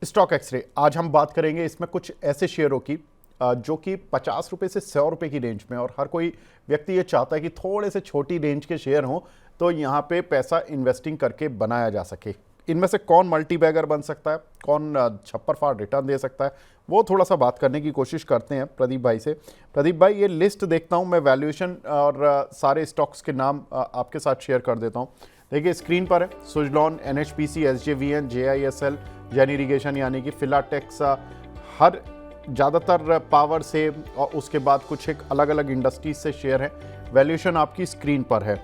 Stock x ray आज हम बात करेंगे इसमें कुछ ऐसे शेयरों की जो कि 50 रुपये से 100 रुपये की रेंज में, और हर कोई व्यक्ति ये चाहता है कि थोड़े से छोटी रेंज के शेयर हों तो यहाँ पे पैसा इन्वेस्टिंग करके बनाया जा सके। इनमें से कौन मल्टी बैगर बन सकता है, कौन छप्पर फाड़ रिटर्न दे सकता है, वो थोड़ा सा बात करने की कोशिश करते हैं प्रदीप भाई से। प्रदीप भाई, ये लिस्ट देखता हूँ मैं, वैल्यूएशन और सारे स्टॉक्स के नाम आपके साथ शेयर कर देता हूँ। देखिए स्क्रीन पर है सुजलॉन, एनएचपीसी, एसजेवीएन, जेआईएसएल, जेन इरिगेशन यानी कि फिलाटेक्स, हर ज़्यादातर पावर से, और उसके बाद कुछ एक अलग अलग इंडस्ट्रीज से शेयर है। वैल्यूएशन आपकी स्क्रीन पर है।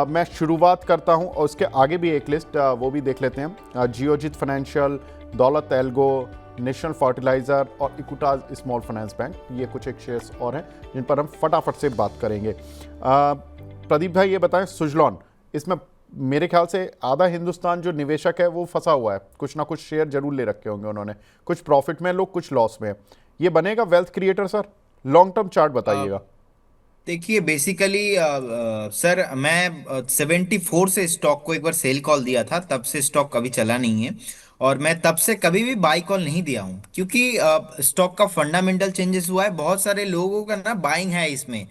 मैं शुरुआत करता हूं और उसके आगे भी एक लिस्ट वो भी देख लेते हैं। जियोजित फाइनेंशियल, दौलत एल्गो, नेशनल फर्टिलाइज़र और इक्विटास स्मॉल फाइनेंस बैंक, ये कुछ एक शेयर्स और हैं जिन पर हम फटाफट से बात करेंगे। प्रदीप भाई ये बताएं, सुजलॉन, इसमें मेरे ख्याल से आधा हिंदुस्तान जो निवेशक है वो फंसा हुआ है, कुछ ना कुछ शेयर जरूर ले रखे होंगे उन्होंने, कुछ प्रॉफिट में लोग, कुछ लॉस में। ये बनेगा wealth creator sir? Long term chart बताइएगा। देखिए बेसिकली सर मैं 74 से स्टॉक को एक बार सेल कॉल दिया था, तब से स्टॉक कभी चला नहीं है। और मैं तब से कभी भी बाई कॉल नहीं दिया हूँ, क्योंकि स्टॉक का फंडामेंटल चेंजेस हुआ है, बहुत सारे लोगों का ना बाइंग है इसमें।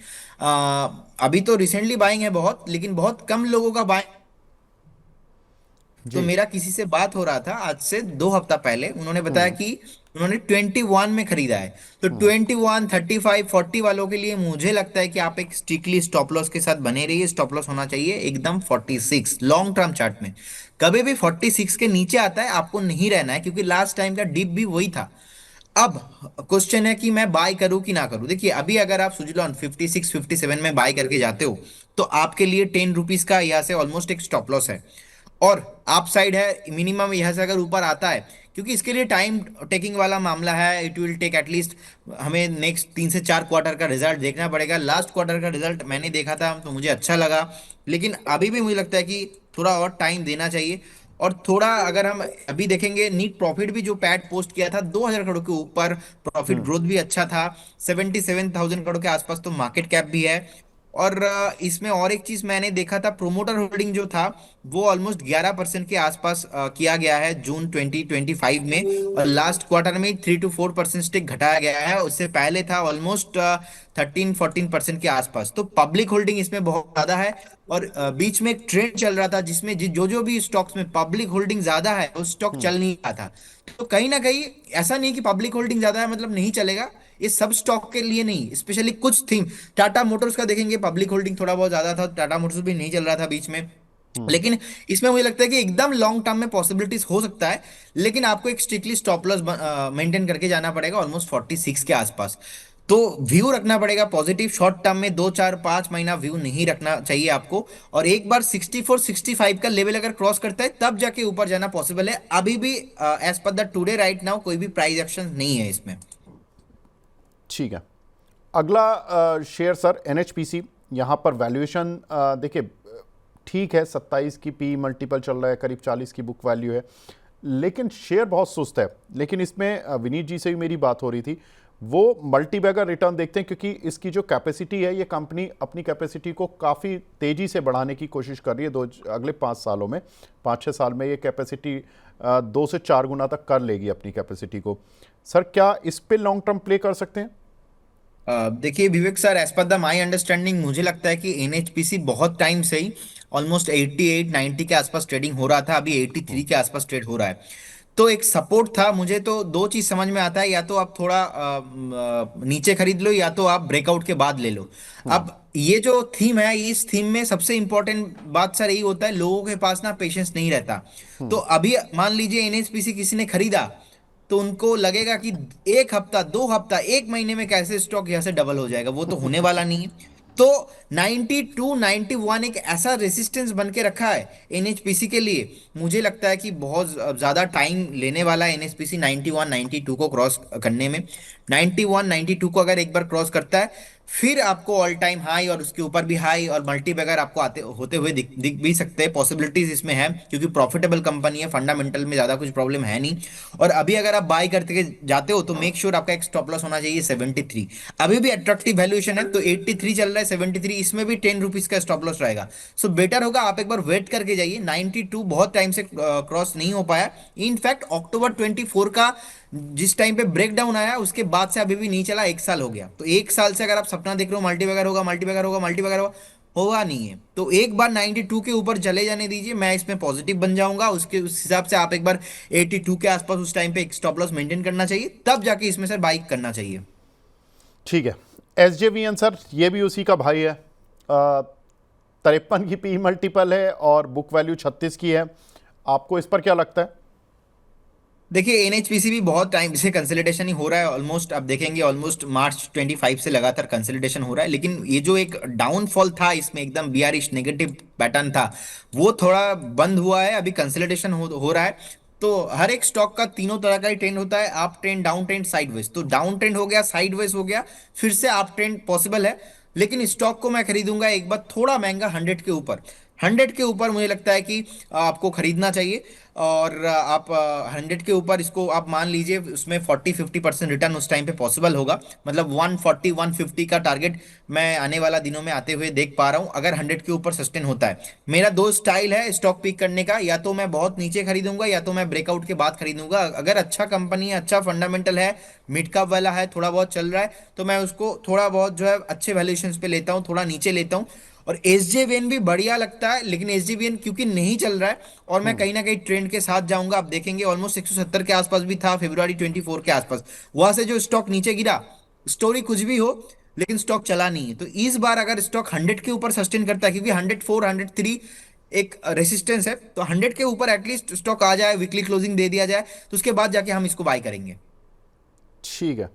अभी तो रिसेंटली बाइंग है बहुत, लेकिन बहुत कम लोगों का बाइंग। तो जी। मेरा किसी से बात हो रहा था आज से 2 हफ्ता पहले, उन्होंने बताया हम्म। कि उन्होंने 21 में खरीदा है। तो हम्म। 21, 35, 40 वालों के लिए मुझे लगता है कि आप एक स्ट्रिक्टली स्टॉप लॉस के साथ बने रहिए। स्टॉप लॉस होना चाहिए एकदम 46 लॉन्ग टर्म चार्ट में। कभी भी 46 के नीचे आता है आपको नहीं रहना है, क्योंकि लास्ट टाइम का डिप भी वही था। अब क्वेश्चन है कि मैं बाय करूं कि ना करूं। देखिए अभी अगर आप सुजलॉन 56, 57 में बाय करके जाते हो, तो आपके लिए ₹10 का यहाँ से ऑलमोस्ट एक स्टॉप लॉस है। और आप साइड है मिनिमम, यहाँ से अगर ऊपर आता है, क्योंकि इसके लिए टाइम टेकिंग वाला मामला है, इट विल टेक एटलीस्ट, हमें नेक्स्ट 3 से 4 क्वार्टर का रिजल्ट देखना पड़ेगा। लास्ट क्वार्टर का रिजल्ट मैंने देखा था तो मुझे अच्छा लगा, लेकिन अभी भी मुझे लगता है कि थोड़ा और टाइम देना चाहिए। और थोड़ा अगर हम अभी देखेंगे, नीट प्रॉफिट भी जो पैट पोस्ट किया था 2,000 करोड़ के ऊपर, प्रॉफिट हम्म। ग्रोथ भी अच्छा था। 77,000 करोड़ के आसपास तो मार्केट कैप भी है। और इसमें और एक चीज मैंने देखा था, प्रोमोटर होल्डिंग जो था वो ऑलमोस्ट 11% के आसपास किया गया है जून 2025 में। और लास्ट क्वार्टर में 3 to 4% स्टेक घटाया गया है, उससे पहले था ऑलमोस्ट 13-14% के आसपास। तो पब्लिक होल्डिंग इसमें बहुत ज्यादा है। और बीच में एक ट्रेंड चल रहा था जिसमें जो जो भी स्टॉक्स में पब्लिक होल्डिंग ज्यादा है वो स्टॉक हम्म। चल नहीं रहा था। तो कहीं ना कहीं ऐसा नहीं कि पब्लिक होल्डिंग ज्यादा है मतलब नहीं चलेगा। ये सब स्टॉक के लिए नहीं, स्पेशली कुछ थीम, टाटा मोटर्स का देखेंगे, पब्लिक होल्डिंग थोड़ा बहुत ज्यादा था, टाटा मोटर्स भी नहीं चल रहा था बीच में। हम्म। लेकिन इसमें मुझे लगता है कि एकदम लॉन्ग टर्म में पॉसिबिलिटीज हो सकता है, लेकिन आपको एक स्ट्रिक्टली स्टॉप लॉस मेंटेन करके जाना पड़ेगा ऑलमोस्ट 46 के आसपास। तो व्यू रखना पड़ेगा पॉजिटिव, शॉर्ट टर्म में 2, 4, 5 महीना व्यू नहीं रखना चाहिए आपको। और एक बार 64, 65 का लेवल अगर क्रॉस करता है तब जाके ऊपर जाना पॉसिबल है। अभी भी as per the today right now कोई भी प्राइस एक्शन नहीं है इसमें। ठीक है। अगला शेयर सर, एनएचपीसी। यहाँ पर वैल्यूएशन देखिए ठीक है, 27 की पी मल्टीपल चल रहा है, करीब 40 की बुक वैल्यू है, लेकिन शेयर बहुत सुस्त है। लेकिन इसमें विनीत जी से भी मेरी बात हो रही थी, वो मल्टी बैगर रिटर्न देखते हैं, क्योंकि इसकी जो कैपेसिटी है, ये कंपनी अपनी कैपेसिटी को काफ़ी तेज़ी से बढ़ाने की कोशिश कर रही है। अगले 5 सालों में, 5-6 साल में ये कैपेसिटी 2 से 4 गुना तक कर लेगी अपनी कैपेसिटी को। सर क्या इस पे लॉन्ग टर्म प्ले कर सकते हैं? देखिए Vivek sir, as per the my understanding मुझे लगता है कि एनएचपीसी बहुत टाइम से ही ऑलमोस्ट 88, 90 के आसपास ट्रेडिंग हो रहा था, अभी 83 के आसपास ट्रेड हो रहा है। तो एक सपोर्ट था। मुझे तो दो चीज समझ में आता है, या तो आप थोड़ा नीचे खरीद लो, या तो आप ब्रेकआउट के बाद ले लो। हम्म। अब ये जो थीम है, इस थीम में सबसे इंपॉर्टेंट बात सर यही होता है, लोगों के पास ना पेशेंस नहीं रहता। तो हम्म। अभी मान लीजिए एनएचपीसी किसी ने खरीदा, तो उनको लगेगा कि 1 हफ्ता, 2 हफ्ता, 1 महीने में कैसे स्टॉक यहाँ से डबल हो जाएगा, वो तो होने वाला नहीं है। तो 92, 91 एक ऐसा रेसिस्टेंस बन के रखा है एनएचपीसी के लिए। मुझे लगता है कि बहुत ज्यादा टाइम लेने वाला है एनएचपीसी 91, 92 को क्रॉस करने में। 91, 92 को अगर एक बार क्रॉस करता है फिर आपको ऑल टाइम हाई और उसके ऊपर भी हाई और मल्टी बैगर आपको आते होते हुए दिख भी सकते हैं, पॉसिबिलिटीज इसमें है, क्योंकि प्रॉफिटेबल कंपनी है, फंडामेंटल में ज्यादा कुछ प्रॉब्लम है नहीं। और अभी अगर आप बाय करते के जाते हो तो मेक श्योर आपका एक स्टॉप लॉस होना चाहिए 73। अभी भी अट्रैक्टिव वैल्यूएशन है, तो 83 चल रहा है, 73 इसमें भी 10 रुपीज का स्टॉप लॉस रहेगा। सो बेटर होगा आप एक बार वेट करके जाइए। 92 बहुत टाइम से क्रॉस नहीं हो पाया। इनफैक्ट अक्टूबर 24 का जिस टाइम पे ब्रेक डाउन आया उसके बाद से अभी भी नहीं चला, 1 साल हो गया। तो 1 साल से अगर आप सपना देख रहे हो मल्टीबैगर होगा, मल्टीबैगर होगा, मल्टीबैगर होगा, होगा नहीं है, तो एक बार 92 के ऊपर चले जाने दीजिए, मैं इसमें पॉजिटिव बन जाऊंगा। उसके उस हिसाब से आप एक बार 82 के आसपास उस टाइम पे एक स्टॉप लॉस मेंटेन करना चाहिए, तब जाके इसमें सर बाइक करना चाहिए। ठीक है। SJVN सर, ये भी उसी का भाई है। 53 की पी मल्टीपल है और बुक वैल्यू 36 की है। आपको इस पर क्या लगता है? देखिए एनएचपीसी भी बहुत टाइम से कंसोलिडेशन ही हो रहा है, ऑलमोस्ट आप देखेंगे ऑलमोस्ट मार्च 25 से लगातार कंसोलिडेशन हो रहा है, लेकिन ये जो एक डाउनफॉल था इसमें एकदम बियरिश नेगेटिव पैटर्न था, वो थोड़ा बंद हुआ है, अभी कंसोलिडेशन हो रहा है। तो हर एक स्टॉक का तीनों तरह का ही ट्रेंड होता है, up trend, down trend, sideways. तो डाउन ट्रेंड हो गया, साइडवेज हो गया, फिर से अप ट्रेंड पॉसिबल है। लेकिन स्टॉक को मैं खरीदूंगा एक बार थोड़ा महंगा, 100 के ऊपर। 100 के ऊपर मुझे लगता है कि आपको खरीदना चाहिए। और आप 100 के ऊपर इसको आप मान लीजिए, उसमें 40-50% रिटर्न उस टाइम पे पॉसिबल होगा। मतलब 140-150 का टारगेट मैं आने वाला दिनों में आते हुए देख पा रहा हूं, अगर 100 के ऊपर सस्टेन होता है। मेरा दो स्टाइल है स्टॉक पिक करने का, या तो मैं बहुत नीचे खरीदूंगा या तो मैं ब्रेकआउट के बाद खरीदूंगा। अगर अच्छा कंपनी है, अच्छा फंडामेंटल है, मिड कैप वाला है, थोड़ा बहुत चल रहा है, तो मैं उसको थोड़ा बहुत जो है अच्छे वैल्यूएशन पे लेता हूँ, थोड़ा नीचे लेता हूँ। और एसजेवीएन भी बढ़िया लगता है, लेकिन एसजेवीएन क्योंकि नहीं चल रहा है और मैं कहीं ना कहीं ट्रेंड के साथ जाऊंगा। आप देखेंगे ऑलमोस्ट 170 के आसपास भी था फरवरी 24 के आसपास, वहां से जो स्टॉक नीचे गिरा, स्टोरी कुछ भी हो लेकिन स्टॉक चला नहीं है। तो इस बार अगर स्टॉक 100 के ऊपर सस्टेन करता है, क्योंकि 104 103 एक रेसिस्टेंस है, तो 100 के ऊपर एटलीस्ट स्टॉक आ जाए, वीकली क्लोजिंग दे दिया जाए, तो उसके बाद जाके हम इसको बाय करेंगे। ठीक है।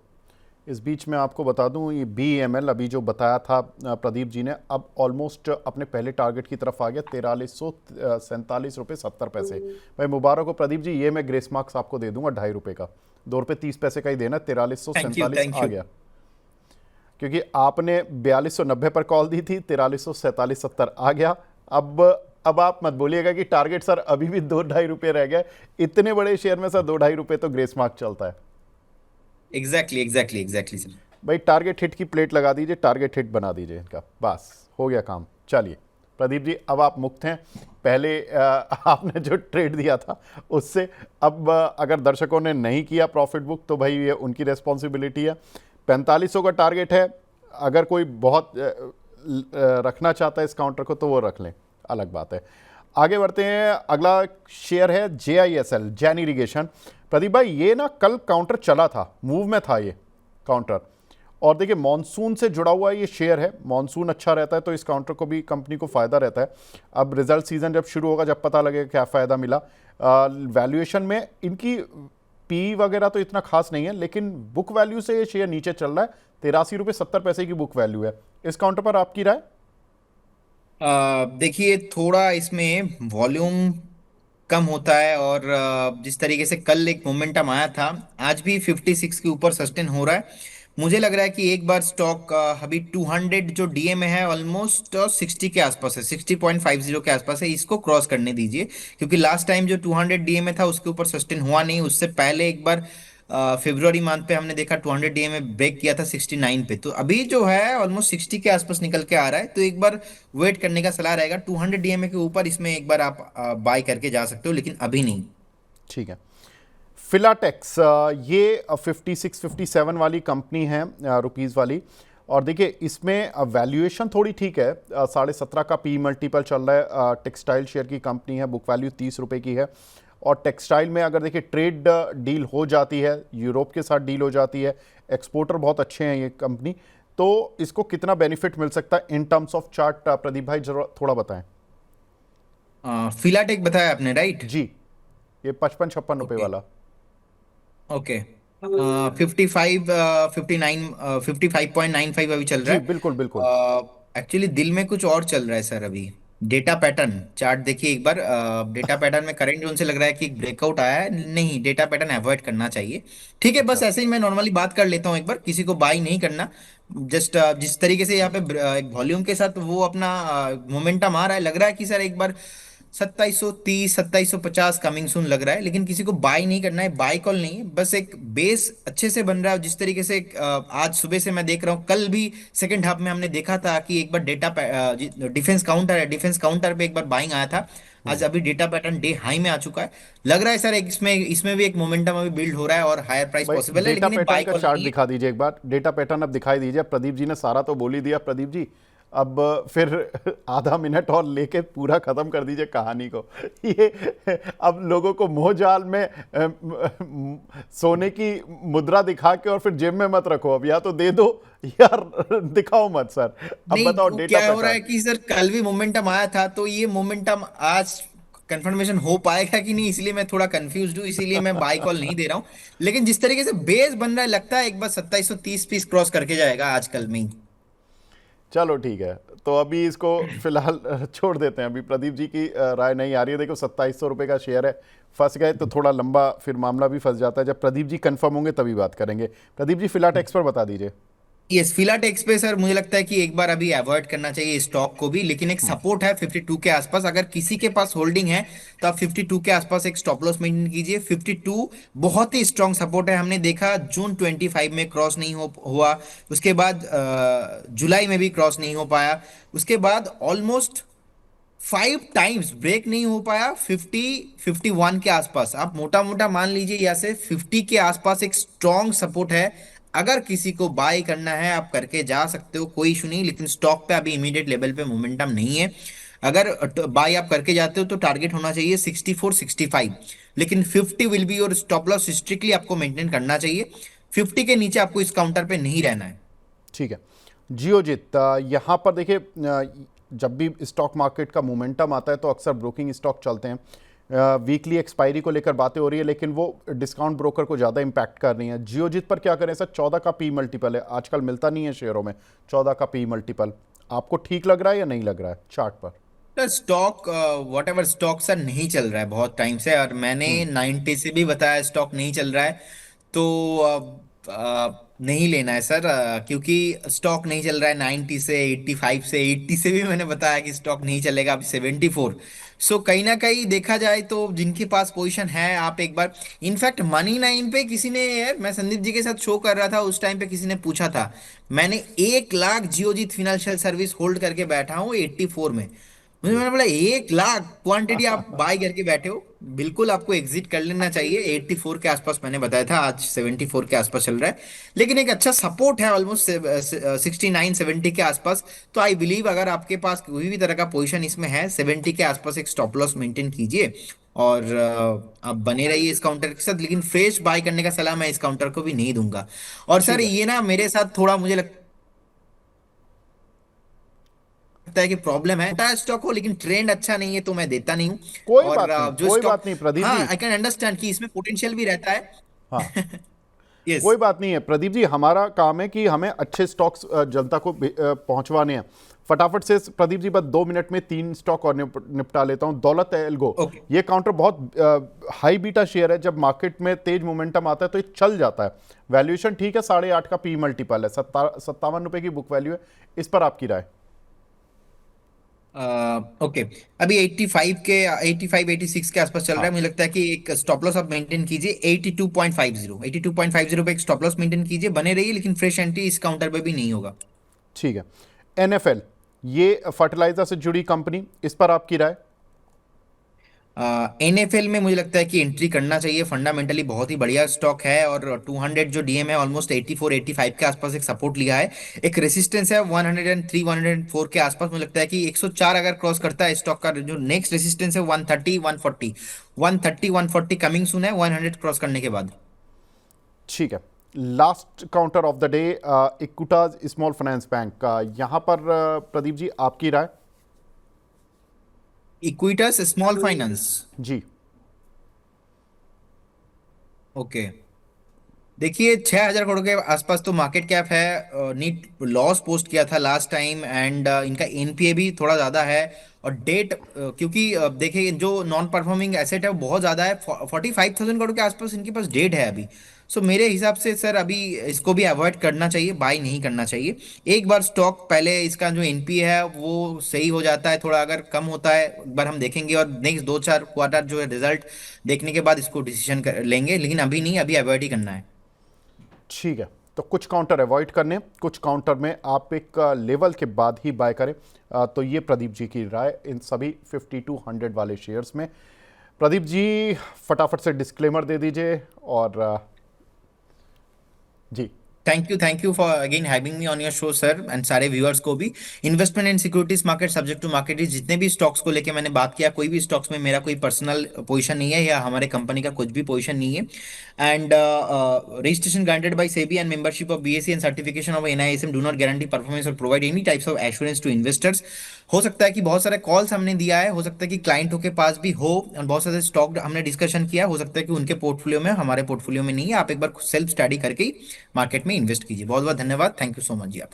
इस बीच में आपको बता दूं, ये BEML अभी जो बताया था प्रदीप जी ने, अब ऑलमोस्ट अपने पहले टारगेट की तरफ आ गया, 4347 रुपये 70 पैसे। भाई मुबारक हो प्रदीप जी, ये मैं ग्रेस मार्क्स आपको दे दूंगा ₹2.5 का, ₹2.30 का ही देना। तेरालीस सौ थैंक यू, सैंतालीस थैंक आ यू। गया, क्योंकि आपने 4290 पर कॉल दी थी, 4347 70 आ गया। अब अब आप मत बोलिएगा कि टारगेट सर अभी भी ₹2-2.5 रह गए। इतने बड़े शेयर में सर ₹2-2.5 तो ग्रेस मार्क चलता है। Exactly exactly exactly sir. भाई टारगेट हिट की प्लेट लगा दीजिए, टारगेट हिट बना दीजिए इनका, बस हो गया काम। चलिए प्रदीप जी, अब आप मुक्त हैं। पहले आपने जो ट्रेड दिया था उससे। अब अगर दर्शकों ने नहीं किया प्रॉफिट बुक तो भाई ये उनकी रेस्पॉन्सिबिलिटी है। 4500 का टारगेट है, अगर कोई बहुत रखना चाहता है इस काउंटर को तो वो रख लें, अलग बात है। आगे बढ़ते हैं। अगला शेयर है JISL, जैन इरिगेशन। प्रदीप भाई ये ना कल काउंटर चला था, मूव में था ये काउंटर, और देखिए मॉनसून से जुड़ा हुआ ये शेयर है। मॉनसून अच्छा रहता है तो इस काउंटर को भी, कंपनी को फ़ायदा रहता है। अब रिजल्ट सीजन जब शुरू होगा, जब पता लगेगा क्या फ़ायदा मिला। वैल्यूएशन में इनकी पी वगैरह तो इतना खास नहीं है, लेकिन बुक वैल्यू से ये शेयर नीचे चल रहा है। ₹83.70 की बुक वैल्यू है। इस काउंटर पर आपकी राय? देखिए थोड़ा इसमें वॉल्यूम कम होता है, और जिस तरीके से कल एक मोमेंटम आया था, आज भी 56 के ऊपर सस्टेन हो रहा है। मुझे लग रहा है कि एक बार स्टॉक अभी 200 जो डीए में है, ऑलमोस्ट 60 के आसपास है, 60.50 के आसपास है, इसको क्रॉस करने दीजिए। क्योंकि लास्ट टाइम जो 200 डीए में था उसके ऊपर सस्टेन हुआ नहीं, उससे पहले एक बार फरवरी मंथ पे हमने देखा 200 डीए में ब्रेक किया था 69 पे। तो अभी जो है ऑलमोस्ट 60 के आसपास निकल के आ रहा है, तो एक बार वेट करने का सलाह रहेगा। 200 डीएमए के ऊपर इसमें एक बार आप बाय करके जा सकते हो, लेकिन अभी नहीं। ठीक है। फिलाटेक्स, ये 56-57 वाली कंपनी है, रुपीज़ वाली। और देखिए इसमें वैल्यूएशन थोड़ी ठीक है, 17.5 का पी मल्टीपल चल रहा है। टेक्सटाइल शेयर की कंपनी है, बुक वैल्यू ₹30 की है। और टेक्सटाइल में अगर देखिए ट्रेड डील हो जाती है, यूरोप के साथ डील हो जाती है, एक्सपोर्टर बहुत अच्छे हैं ये कंपनी, तो इसको कितना बेनिफिट मिल सकता है in terms of chart? Pradeep भाई जरा थोड़ा बताएं। फिलाटेक बताया आपने, राइट? जी, ये 55-56 रुपये ओके, वाला। ओके। 55, 59, 55.95 अभी चल रहा जी बिल्कुल बिल्कुल। है। एक्चुअली दिल में कुछ और चल रहा है सर अभी। डेटा पैटर्न चार्ट देखिए एक बार। डेटा पैटर्न में करंट जोन से लग रहा है कि एक ब्रेकआउट आया है, नहीं, डेटा पैटर्न अवॉइड करना चाहिए। ठीक है, बस अच्छा। ऐसे ही मैं नॉर्मली बात कर लेता हूँ, एक बार किसी को बाई नहीं करना। जस्ट जिस तरीके से यहाँ पे एक वॉल्यूम के साथ वो अपना मोमेंटम आ रहा है, लग रहा है कि सर एक बार 2730 2750 कमिंग सून लग रहा है। लेकिन किसी को बाय नहीं करना है, बाय कॉल नहीं है, बस एक बेस अच्छे से बन रहा है। जिस तरीके से आज सुबह से मैं देख रहा हूँ, कल भी सेकंड हाफ में हमने देखा था कि एक बार डेटा डिफेंस काउंटर है, डिफेंस काउंटर पे एक बार बाइंग आया था। आज अभी डेटा पैटर्न डे हाई में आ चुका है। लग रहा है सर एक इसमें इसमें भी एक मोमेंटम अभी बिल्ड हो रहा है और हायर प्राइस भाई पॉसिबल है, डेटा लेकिन ये पैटर्न बाय का कॉल चार्ट नहीं है। दिखा दीजिए एक बार, डेटा पैटर्न अब दिखाई दीजिए। प्रदीप जी ने सारा तो बोल ही दिया प्रदीप जी, अब फिर आधा मिनट और लेके पूरा खत्म कर दीजिए कहानी को। ये अब लोगों को मोह जाल में सोने की मुद्रा दिखा के और फिर जेब में मत रखो, अब या तो दे दो यार दिखाओ मत सर। अब नहीं, बताओ वो डेटा क्या हो रहा पैटर्न। है कि सर कल भी मोमेंटम आया था, तो ये मोमेंटम आज कंफर्मेशन हो पाएगा कि नहीं, इसलिए मैं थोड़ा कंफ्यूज हूँ, इसीलिए मैं बाई कॉल नहीं दे रहा हूँ। लेकिन जिस तरीके से बेस बन रहा है, लगता है एक बार 2730 पीस क्रॉस करके जाएगा आजकल में ही। चलो ठीक है, तो अभी इसको फिलहाल छोड़ देते हैं। अभी प्रदीप जी की राय नहीं आ रही है। देखो 2700 रुपये का शेयर है, फंस गए तो थोड़ा लंबा फिर मामला भी फंस जाता है। जब प्रदीप जी कंफर्म होंगे तभी बात करेंगे। प्रदीप जी फिलाटेक्स पर बता दीजिए। यस, फिलाटेक्स पे सर मुझे लगता है कि एक बार अभी अवॉइड करना चाहिए स्टॉक को भी, लेकिन एक सपोर्ट है 52 के आसपास। अगर किसी के पास होल्डिंग है तो आप 52 के आसपास एक स्टॉप लॉस मेंटेन कीजिए। 52 बहुत ही स्ट्रांग सपोर्ट है, हमने देखा जून 25 में क्रॉस नहीं हुआ, उसके बाद जुलाई में भी क्रॉस नहीं हो पाया, उसके बाद ऑलमोस्ट 5 टाइम्स ब्रेक नहीं हो पाया 51 के आसपास। आप मोटा मोटा मान लीजिए यहाँ से 50 के आसपास एक स्ट्रॉन्ग सपोर्ट है। अगर किसी को बाय करना है आप करके जा सकते हो, कोई इशू नहीं, लेकिन स्टॉक पे अभी इमीडिएट लेवल पे मोमेंटम नहीं है। अगर बाय आप करके जाते हो तो टारगेट होना चाहिए 64 65, लेकिन 50 विल बी और स्टॉप लॉस स्ट्रिक्टली आपको मेंटेन करना चाहिए। 50 के नीचे आपको इस काउंटर पे नहीं रहना है। ठीक है। जियोजित, यहाँ पर देखिए, जब भी स्टॉक मार्केट का मोमेंटम आता है तो अक्सर ब्रोकिंग स्टॉक चलते हैं। वीकली एक्सपायरी को लेकर बातें हो रही है, लेकिन वो डिस्काउंट ब्रोकर को ज़्यादा इम्पैक्ट कर रही हैं। जियोजित पर क्या करें सर? 14 का पी मल्टीपल है, आजकल मिलता नहीं है शेयरों में 14 का पी मल्टीपल। आपको ठीक लग रहा है या नहीं लग रहा है चार्ट पर? Sir stock what ever stock sir नहीं चल रहा है बहुत टाइम से, और मैंने 90 से भी बताया स्टॉक नहीं चल रहा है। तो नहीं लेना है सर, क्योंकि स्टॉक नहीं चल रहा है 90 से, 85 से, 80 से भी मैंने बताया कि स्टॉक नहीं चलेगा, अभी 74। सो कहीं ना कहीं देखा जाए तो जिनके पास पोजीशन है, आप एक बार, इनफैक्ट मनी नाइन पे किसी ने, मैं संदीप जी के साथ शो कर रहा था उस टाइम पे, किसी ने पूछा था, मैंने 1 lakh Geojit financial service hold करके बैठा हूँ 84 में। मुझे जी। मैंने बोला 1 लाख क्वांटिटी आप बाय करके बैठे हो, बिल्कुल आपको एग्जिट कर लेना चाहिए। 84 के आसपास मैंने बताया था, आज 74 के आसपास चल रहा है, लेकिन एक अच्छा सपोर्ट है ऑलमोस्ट 69 70 के आसपास। तो आई बिलीव अगर आपके पास कोई भी तरह का पोजीशन इसमें है, 70 के आसपास एक स्टॉप लॉस मेंटेन कीजिए और आप बने रहिए इस काउंटर के साथ। लेकिन फ्रेश बाय करने का सलाह मैं इस काउंटर को भी नहीं दूंगा। और सर ठीक है। ये ना मेरे साथ थोड़ा मुझे लगता है कि प्रॉब्लम है, टायर स्टॉक हो लेकिन ट्रेंड अच्छा नहीं है तो मैं देता नहीं हूँ। कोई और बात नहीं, जो कोई स्टॉक, बात नहीं प्रदीप हाँ जी। आई कैन अंडरस्टैंड कि इसमें पोटेंशियल भी रहता हाँ, है। यस। कोई बात नहीं है प्रदीप जी। हमारा काम है कि हमें अच्छे स्टॉक्स जनता को पहुंचवाने हैं। फटाफट से प्रदीप जी, बस 2 मिनट में 3 स्टॉक और निपटा लेता हूं। दौलत एल्गो, ओके। ये काउंटर बहुत हाई बीटा शेयर है। जब मार्केट में तेज मोमेंटम आता है तो ये चल जाता है। वैल्यूएशन ठीक है, 8.5 का पी मल्टीपल है, 57 रुपए की बुक वैल्यू है। इस पर आपकी राय? ओके, अभी 85 के 85 86 के आसपास चल रहा है। हाँ, मुझे लगता है कि एक स्टॉप लॉस आप मेंटेन कीजिए 82.50 पे एक स्टॉप लॉस मेंटेन कीजिए, बने रहिए, लेकिन फ्रेश एंट्री इस काउंटर पे भी नहीं होगा। ठीक है। एनएफएल, ये फर्टिलाइजर से जुड़ी कंपनी, इस पर आपकी राय? एनएफएल में मुझे लगता है कि एंट्री करना चाहिए, फंडामेंटली बहुत ही बढ़िया स्टॉक है। और 200 जो डीएम है ऑलमोस्ट 84 85 के आसपास एक सपोर्ट लिया है, एक रेसिस्टेंस है 103 104 के आसपास। मुझे लगता है कि 104 अगर क्रॉस करता है स्टॉक का, जो नेक्स्ट रेसिस्टेंस है 130 140, 130 140 कमिंग सून है 100 क्रॉस करने के बाद। ठीक है। Last counter of the day, Equitas small finance bank का, यहां पर प्रदीप जी आपकी राय? Equitas small finance. जी। ओके, देखिए 6,000 करोड़ के आसपास तो मार्केट कैप है। नीट लॉस पोस्ट किया था लास्ट टाइम, एंड इनका एनपीए भी थोड़ा ज्यादा है। और डेट, क्योंकि देखिए जो नॉन परफॉर्मिंग एसेट है वो बहुत ज्यादा है, 45,000 करोड़ के आसपास इनके पास डेट है अभी। सो मेरे हिसाब से सर अभी इसको भी अवॉइड करना चाहिए, बाय नहीं करना चाहिए। एक बार स्टॉक पहले इसका जो एनपी है वो सही हो जाता है थोड़ा, अगर कम होता है एक बार हम देखेंगे, और नेक्स्ट 2-4 क्वार्टर जो है रिजल्ट देखने के बाद इसको डिसीजन कर लेंगे, लेकिन अभी नहीं, अभी अवॉइड ही करना है। ठीक है, तो कुछ काउंटर अवॉइड करने, कुछ काउंटर में आप एक लेवल के बाद ही बाय करें। तो ये प्रदीप जी की राय इन सभी 50 to 100 वाले शेयर्स में। प्रदीप जी फटाफट से डिस्क्लेमर दे दीजिए और जी। Thank you for again having me on your show sir, and सारे व्यूअर्स को भी। Investment in securities market subject to market, जितने भी स्टॉक्स को लेके मैंने बात किया, कोई भी स्टॉक्स में मेरा कोई पर्सनल पोजीशन नहीं है या हमारे कंपनी का कुछ भी पोजीशन नहीं है। And registration granted by SEBI and membership of BSE and certification of NISM do not guarantee performance और provide any types of assurance to investors. हो सकता है कि बहुत सारे कॉल्स हमने दिया है, हो सकता है कि क्लाइंटों के पास भी हो, और बहुत सारे स्टॉक हमने डिस्कशन किया, हो सकता है कि उनके पोर्टफोलियो में, हमारे पोर्टफोलियो में नहीं है। आप एक बार सेल्फ स्टडी करके ही मार्केट में इन्वेस्ट कीजिए। बहुत बहुत धन्यवाद, थैंक यू सो मच जी आप।